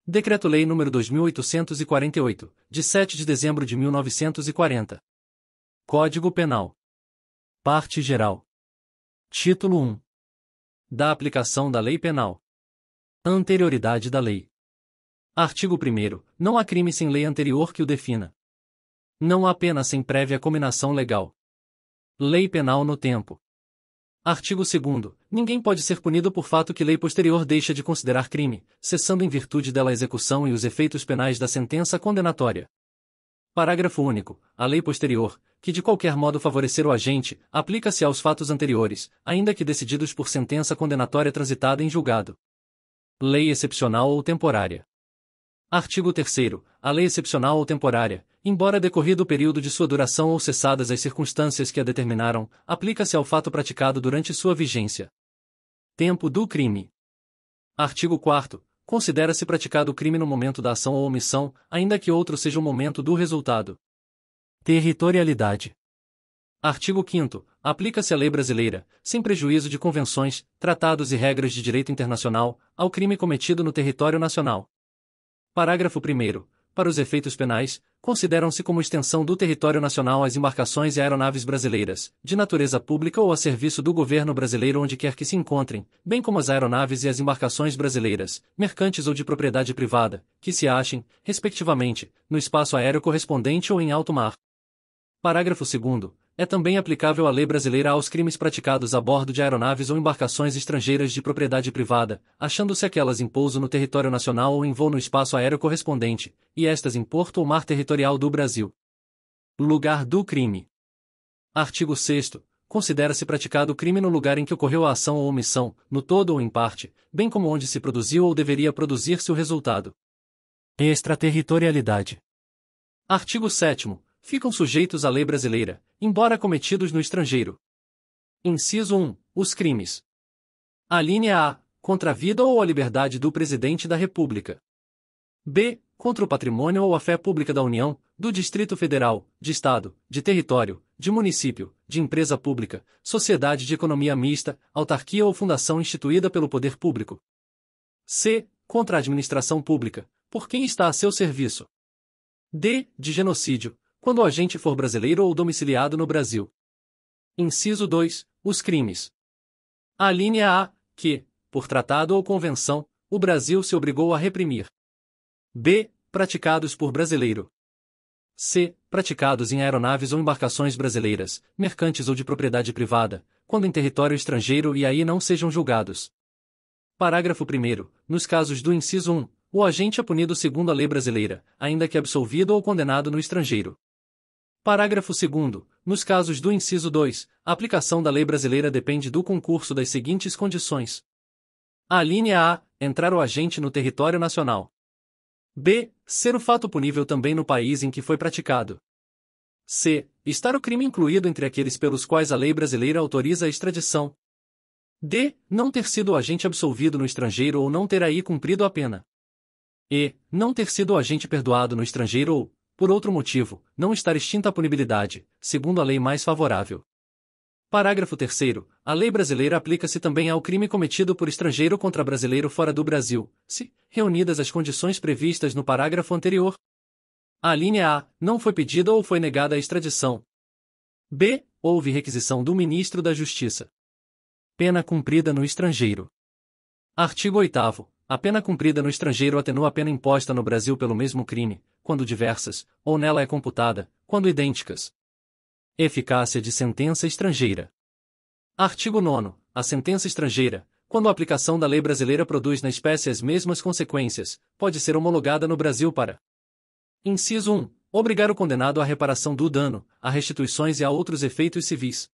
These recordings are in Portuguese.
Decreto-Lei nº 2.848, de 7 de dezembro de 1940. Código Penal. Parte Geral. Título 1. Da aplicação da Lei Penal. Anterioridade da lei. Artigo 1º. Não há crime sem lei anterior que o defina. Não há pena sem prévia cominação legal. Lei Penal no tempo. Artigo 2º. Ninguém pode ser punido por fato que lei posterior deixa de considerar crime, cessando em virtude dela a execução e os efeitos penais da sentença condenatória. Parágrafo único. A lei posterior, que de qualquer modo favorecer o agente, aplica-se aos fatos anteriores, ainda que decididos por sentença condenatória transitada em julgado. Lei excepcional ou temporária. Artigo 3º. A lei excepcional ou temporária, embora decorrido o período de sua duração ou cessadas as circunstâncias que a determinaram, aplica-se ao fato praticado durante sua vigência. Tempo do crime. Artigo 4º. Considera-se praticado o crime no momento da ação ou omissão, ainda que outro seja o momento do resultado. Territorialidade. Artigo 5º. Aplica-se a lei brasileira, sem prejuízo de convenções, tratados e regras de direito internacional, ao crime cometido no território nacional. Parágrafo 1º. Para os efeitos penais, consideram-se como extensão do território nacional as embarcações e aeronaves brasileiras, de natureza pública ou a serviço do governo brasileiro onde quer que se encontrem, bem como as aeronaves e as embarcações brasileiras, mercantes ou de propriedade privada, que se achem, respectivamente, no espaço aéreo correspondente ou em alto mar. Parágrafo 2º. É também aplicável a lei brasileira aos crimes praticados a bordo de aeronaves ou embarcações estrangeiras de propriedade privada, achando-se aquelas em pouso no território nacional ou em voo no espaço aéreo correspondente, e estas em porto ou mar territorial do Brasil. Lugar do crime. Artigo 6º. Considera-se praticado o crime no lugar em que ocorreu a ação ou omissão, no todo ou em parte, bem como onde se produziu ou deveria produzir-se o resultado. Extraterritorialidade. Artigo 7º. Ficam sujeitos à lei brasileira, embora cometidos no estrangeiro. Inciso 1. Os crimes. Alínea A. Contra a vida ou a liberdade do Presidente da República. B. Contra o patrimônio ou a fé pública da União, do Distrito Federal, de Estado, de território, de município, de empresa pública, sociedade de economia mista, autarquia ou fundação instituída pelo poder público. C. Contra a administração pública, por quem está a seu serviço. D. De genocídio, quando o agente for brasileiro ou domiciliado no Brasil. Inciso 2. Os crimes. Alínea A. Que, por tratado ou convenção, o Brasil se obrigou a reprimir. B. Praticados por brasileiro. C. Praticados em aeronaves ou embarcações brasileiras, mercantes ou de propriedade privada, quando em território estrangeiro e aí não sejam julgados. Parágrafo 1º. Nos casos do inciso 1, o agente é punido segundo a lei brasileira, ainda que absolvido ou condenado no estrangeiro. Parágrafo 2º. Nos casos do inciso 2, a aplicação da lei brasileira depende do concurso das seguintes condições. Alínea A. Entrar o agente no território nacional. B. Ser o fato punível também no país em que foi praticado. C. Estar o crime incluído entre aqueles pelos quais a lei brasileira autoriza a extradição. D. Não ter sido o agente absolvido no estrangeiro ou não ter aí cumprido a pena. E. Não ter sido o agente perdoado no estrangeiro ou, por outro motivo, não estar extinta a punibilidade, segundo a lei mais favorável. Parágrafo 3º. A lei brasileira aplica-se também ao crime cometido por estrangeiro contra brasileiro fora do Brasil, se, reunidas as condições previstas no parágrafo anterior. Alínea A. Não foi pedida ou foi negada a extradição. B. Houve requisição do Ministro da Justiça. Pena cumprida no estrangeiro. Artigo 8º. A pena cumprida no estrangeiro atenua a pena imposta no Brasil pelo mesmo crime, quando diversas, ou nela é computada, quando idênticas. Eficácia de sentença estrangeira. Artigo 9º. A sentença estrangeira, quando a aplicação da lei brasileira produz na espécie as mesmas consequências, pode ser homologada no Brasil para: Inciso 1. Obrigar o condenado à reparação do dano, a restituições e a outros efeitos civis.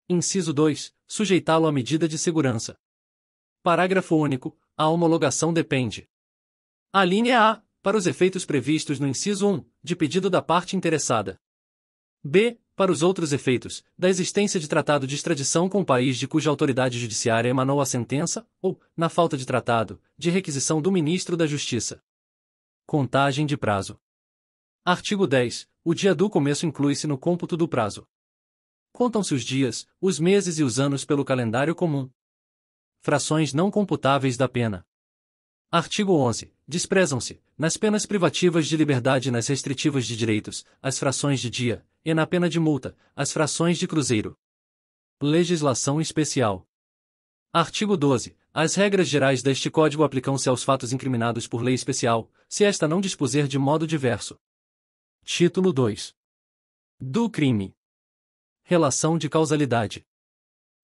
Inciso 2. Sujeitá-lo à medida de segurança. Parágrafo único. A homologação depende. Alínea A. Para os efeitos previstos no inciso 1, de pedido da parte interessada. B. Para os outros efeitos, da existência de tratado de extradição com o país de cuja autoridade judiciária emanou a sentença, ou, na falta de tratado, de requisição do Ministro da Justiça. Contagem de prazo. Artigo 10. O dia do começo inclui-se no cômputo do prazo. Contam-se os dias, os meses e os anos pelo calendário comum. Frações não computáveis da pena. Artigo 11. desprezam-se, nas penas privativas de liberdade e nas restritivas de direitos, as frações de dia, e na pena de multa, as frações de cruzeiro. Legislação especial. Artigo 12. As regras gerais deste Código aplicam-se aos fatos incriminados por lei especial, se esta não dispuser de modo diverso. Título 2. Do crime. Relação de causalidade.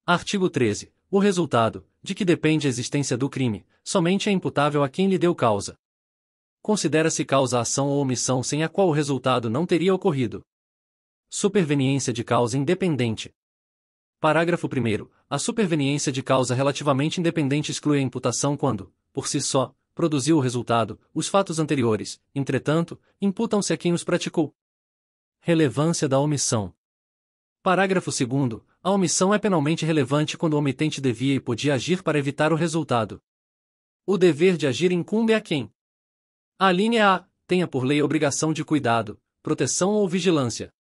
Artigo 13. O resultado, de que depende a existência do crime, somente é imputável a quem lhe deu causa. Considera-se causa a ação ou omissão sem a qual o resultado não teria ocorrido. Superveniência de causa independente. Parágrafo 1º. A superveniência de causa relativamente independente exclui a imputação quando, por si só, produziu o resultado, os fatos anteriores, entretanto, imputam-se a quem os praticou. Relevância da omissão. Parágrafo 2º. A omissão é penalmente relevante quando o omitente devia e podia agir para evitar o resultado. O dever de agir incumbe a quem? A linha A. Tenha por lei a obrigação de cuidado, proteção ou vigilância.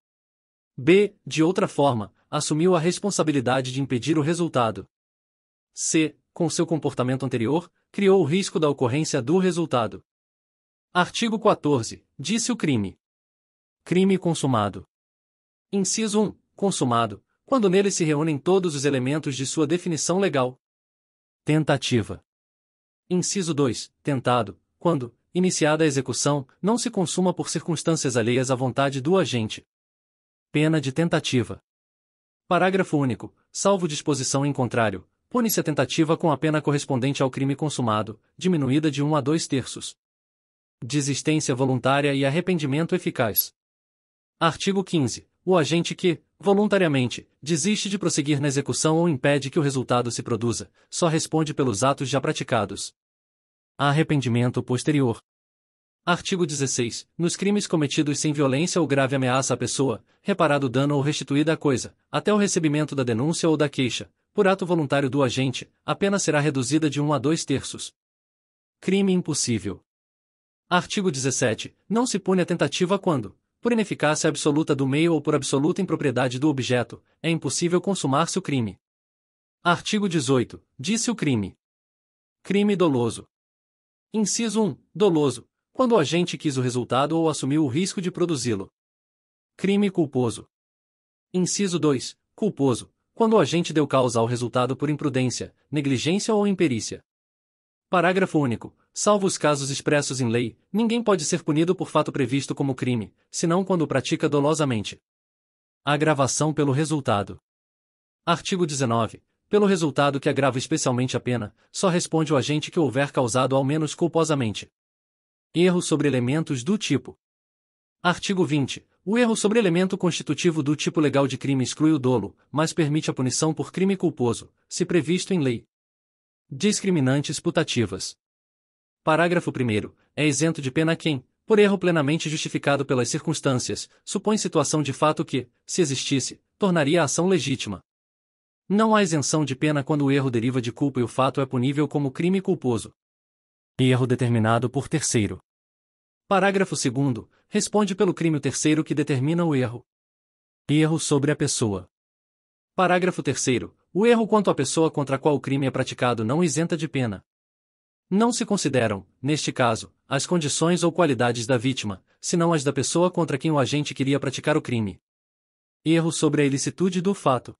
B. De outra forma, assumiu a responsabilidade de impedir o resultado. C. Com seu comportamento anterior, criou o risco da ocorrência do resultado. Artigo 14. Disse o crime. Crime consumado. Inciso 1. Consumado, quando nele se reúnem todos os elementos de sua definição legal. Tentativa. Inciso 2. Tentado, quando, iniciada a execução, não se consuma por circunstâncias alheias à vontade do agente. Pena de tentativa. Parágrafo único. Salvo disposição em contrário, pune-se a tentativa com a pena correspondente ao crime consumado, diminuída de 1 a 2/3. Desistência voluntária e arrependimento eficaz. Artigo 15. O agente que, voluntariamente, desiste de prosseguir na execução ou impede que o resultado se produza, só responde pelos atos já praticados. Arrependimento posterior. Artigo 16. Nos crimes cometidos sem violência ou grave ameaça à pessoa, reparado o dano ou restituída a coisa, até o recebimento da denúncia ou da queixa, por ato voluntário do agente, a pena será reduzida de 1 a 2/3. Crime impossível. Artigo 17. Não se pune a tentativa quando, por ineficácia absoluta do meio ou por absoluta impropriedade do objeto, é impossível consumar-se o crime. Artigo 18. Disse o crime. Crime doloso. Inciso 1. Doloso, quando o agente quis o resultado ou assumiu o risco de produzi-lo. Crime culposo. Inciso 2. Culposo, quando o agente deu causa ao resultado por imprudência, negligência ou imperícia. Parágrafo único. Salvo os casos expressos em lei, ninguém pode ser punido por fato previsto como crime, senão quando o pratica dolosamente. Agravação pelo resultado. Artigo 19. Pelo resultado que agrava especialmente a pena, só responde o agente que o houver causado ao menos culposamente. Erro sobre elementos do tipo. Artigo 20. O erro sobre elemento constitutivo do tipo legal de crime exclui o dolo, mas permite a punição por crime culposo, se previsto em lei. Discriminantes putativas. Parágrafo 1º. É isento de pena quem, por erro plenamente justificado pelas circunstâncias, supõe situação de fato que, se existisse, tornaria a ação legítima. Não há isenção de pena quando o erro deriva de culpa e o fato é punível como crime culposo. Erro determinado por terceiro. Parágrafo 2º. Responde pelo crime o terceiro que determina o erro. Erro sobre a pessoa. Parágrafo 3º. O erro quanto à pessoa contra a qual o crime é praticado não isenta de pena. Não se consideram, neste caso, as condições ou qualidades da vítima, senão as da pessoa contra quem o agente queria praticar o crime. Erro sobre a ilicitude do fato.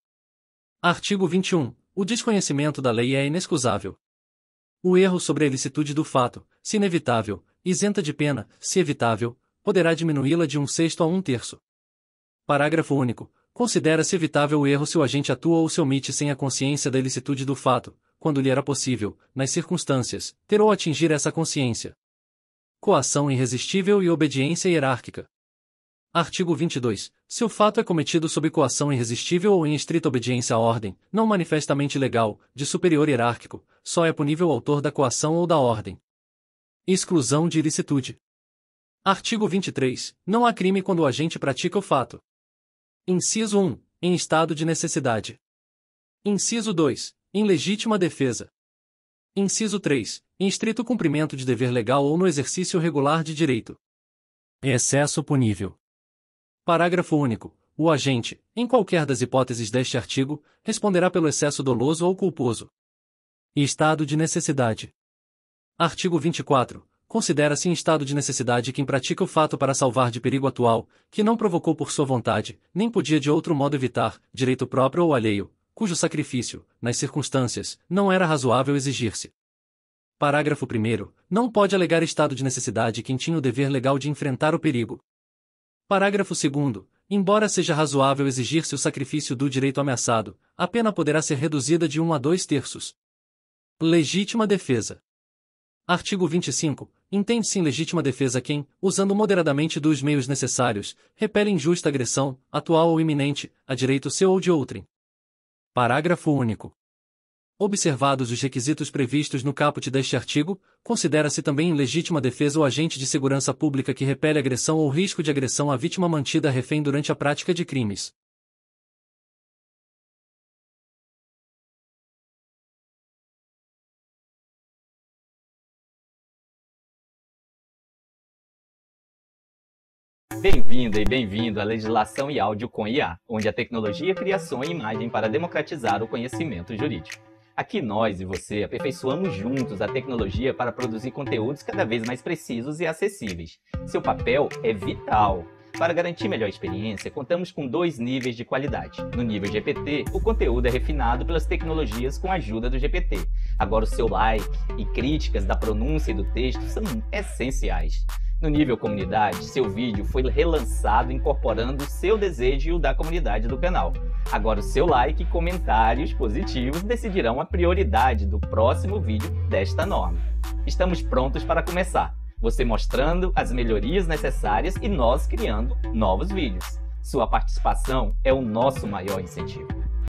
Artigo 21. O desconhecimento da lei é inexcusável. O erro sobre a ilicitude do fato, se inevitável, isenta de pena, se evitável, poderá diminuí-la de 1/6 a 1/3. Parágrafo único. Considera-se evitável o erro se o agente atua ou se omite sem a consciência da ilicitude do fato, quando lhe era possível, nas circunstâncias, ter ou atingir essa consciência. Coação irresistível e obediência hierárquica. Artigo 22. Se o fato é cometido sob coação irresistível ou em estrita obediência à ordem, não manifestamente legal, de superior hierárquico, só é punível o autor da coação ou da ordem. Exclusão de ilicitude. Artigo 23. Não há crime quando o agente pratica o fato. Inciso 1. Em estado de necessidade. Inciso 2. Em legítima defesa. Inciso 3. Em estrito cumprimento de dever legal ou no exercício regular de direito. Excesso punível. Parágrafo único. O agente, em qualquer das hipóteses deste artigo, responderá pelo excesso doloso ou culposo. Estado de necessidade. Artigo 24. considera-se em estado de necessidade quem pratica o fato para salvar de perigo atual, que não provocou por sua vontade, nem podia de outro modo evitar, direito próprio ou alheio, cujo sacrifício, nas circunstâncias, não era razoável exigir-se. Parágrafo 1º. Não pode alegar estado de necessidade quem tinha o dever legal de enfrentar o perigo. Parágrafo 2º. Embora seja razoável exigir-se o sacrifício do direito ameaçado, a pena poderá ser reduzida de 1 a 2/3. Legítima defesa. Artigo 25. Entende-se em legítima defesa quem, usando moderadamente dos meios necessários, repele injusta agressão, atual ou iminente, a direito seu ou de outrem. Parágrafo único. Observados os requisitos previstos no caput deste artigo, considera-se também em legítima defesa o agente de segurança pública que repele agressão ou risco de agressão à vítima mantida refém durante a prática de crimes. Bem-vinda e bem-vindo à Legislação e Áudio com IA, onde a tecnologia cria som e imagem para democratizar o conhecimento jurídico. Aqui nós e você aperfeiçoamos juntos a tecnologia para produzir conteúdos cada vez mais precisos e acessíveis. Seu papel é vital. Para garantir melhor experiência, contamos com 2 níveis de qualidade. No nível GPT, o conteúdo é refinado pelas tecnologias com a ajuda do GPT. Agora o seu like e críticas da pronúncia e do texto são essenciais. No nível comunidade, seu vídeo foi relançado incorporando o seu desejo e o da comunidade do canal. Agora o seu like e comentários positivos decidirão a prioridade do próximo vídeo desta norma. Estamos prontos para começar. Você mostrando as melhorias necessárias e nós criando novos vídeos. Sua participação é o nosso maior incentivo.